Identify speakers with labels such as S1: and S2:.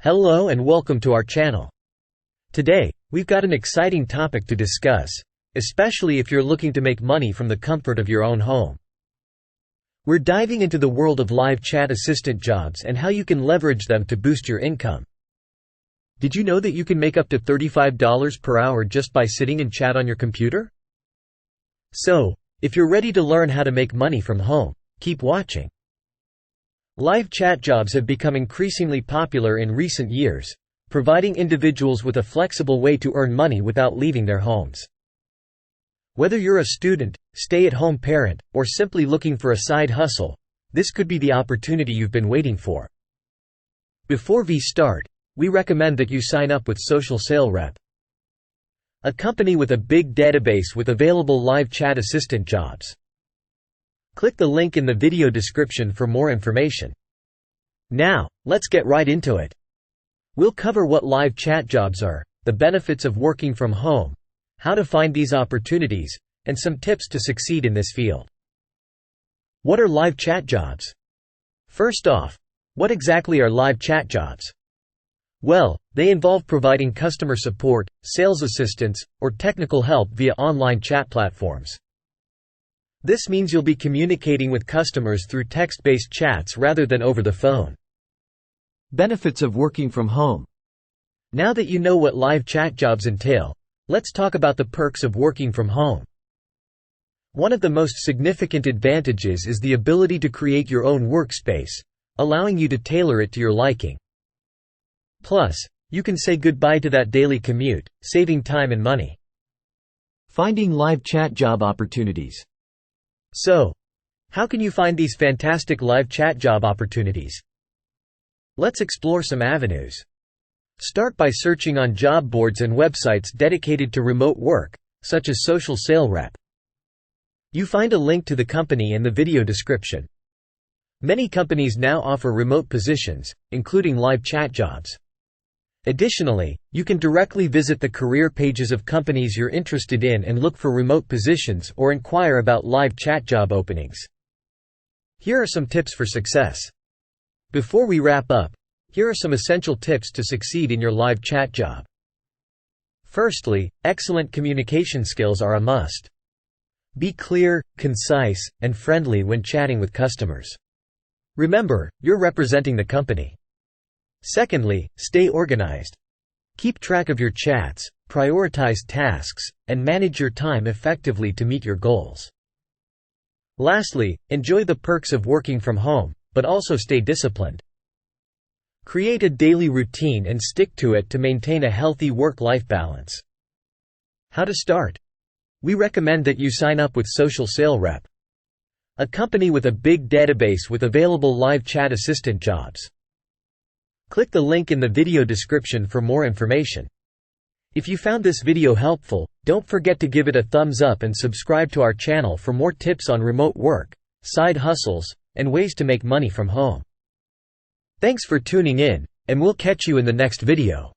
S1: Hello and welcome to our channel. Today, we've got an exciting topic to discuss, especially if you're looking to make money from the comfort of your own home. We're diving into the world of live chat assistant jobs and how you can leverage them to boost your income. Did you know that you can make up to $35 per hour just by sitting and chat on your computer? So, if you're ready to learn how to make money from home, keep watching. Live chat jobs have become increasingly popular in recent years, providing individuals with a flexible way to earn money without leaving their homes. Whether you're a student, stay-at-home parent, or simply looking for a side hustle, this could be the opportunity you've been waiting for. Before we start, we recommend that you sign up with Social Sales Rep, a company with a big database with available live chat assistant jobs. Click the link in the video description for more information. Now, let's get right into it. We'll cover what live chat jobs are, the benefits of working from home, how to find these opportunities, and some tips to succeed in this field. What are live chat jobs? First off, what exactly are live chat jobs? Well, they involve providing customer support, sales assistance, or technical help via online chat platforms. This means you'll be communicating with customers through text-based chats rather than over the phone. Benefits of working from home. Now that you know what live chat jobs entail, let's talk about the perks of working from home. One of the most significant advantages is the ability to create your own workspace, allowing you to tailor it to your liking. Plus, you can say goodbye to that daily commute, saving time and money. Finding live chat job opportunities. So, how can you find these fantastic live chat job opportunities? Let's explore some avenues. Start by searching on job boards and websites dedicated to remote work, such as Social Sales Rep. You find a link to the company in the video description. Many companies now offer remote positions, including live chat jobs. Additionally, you can directly visit the career pages of companies you're interested in and look for remote positions or inquire about live chat job openings. Here are some tips for success. Before we wrap up, here are some essential tips to succeed in your live chat job. Firstly, excellent communication skills are a must. Be clear, concise, and friendly when chatting with customers. Remember, you're representing the company. Secondly, stay organized. Keep track of your chats, prioritize tasks, and manage your time effectively to meet your goals. Lastly, enjoy the perks of working from home, but also stay disciplined. Create a daily routine and stick to it to maintain a healthy work-life balance. How to start? We recommend that you sign up with Social Sales Rep, a company with a big database with available live chat assistant jobs. Click the link in the video description for more information. If you found this video helpful, don't forget to give it a thumbs up and subscribe to our channel for more tips on remote work, side hustles, and ways to make money from home. Thanks for tuning in, and we'll catch you in the next video.